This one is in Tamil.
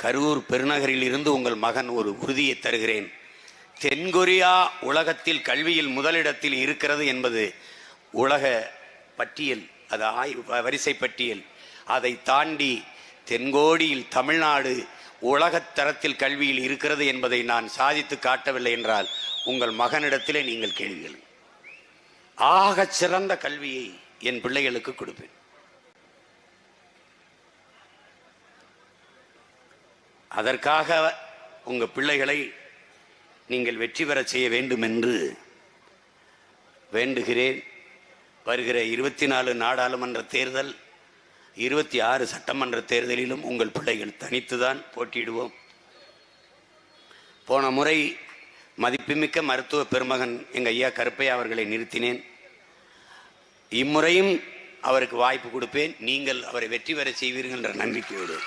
கரூர் பெருநகரில் இருந்து உங்கள் மகன் ஒரு உறுதியை தருகிறேன். தென்கொரியா உலகத்தில் கல்வியில் முதலிடத்தில் இருக்கிறது என்பது உலக பட்டியல், அது வரிசை பட்டியல். அதை தாண்டி தென்கோடியில் தமிழ்நாடு உலகத் தரத்தில் கல்வியில் இருக்கிறது என்பதை நான் சாதித்து காட்டவில்லை என்றால் உங்கள் மகனிடத்திலே நீங்கள் கேள்விகள். ஆகச் சிறந்த கல்வியை என் பிள்ளைகளுக்கு கொடுப்பேன். அதற்காக உங்கள் பிள்ளைகளை நீங்கள் வெற்றி பெற செய்ய வேண்டும் என்று வேண்டுகிறேன். வருகிற 24 நாடாளுமன்ற தேர்தல், 26 சட்டமன்ற தேர்தலிலும் உங்கள் பிள்ளைகள் தனித்துதான் போட்டியிடுவோம். போன முறை மதிப்புமிக்க மருத்துவ பெருமகன் எங்கள் ஐயா கருப்பையா அவர்களை நிறுத்தினேன். இம்முறையும் அவருக்கு வாய்ப்பு கொடுப்பேன். நீங்கள் அவரை வெற்றி பெற செய்வீர்கள் என்ற நம்பிக்கையோடு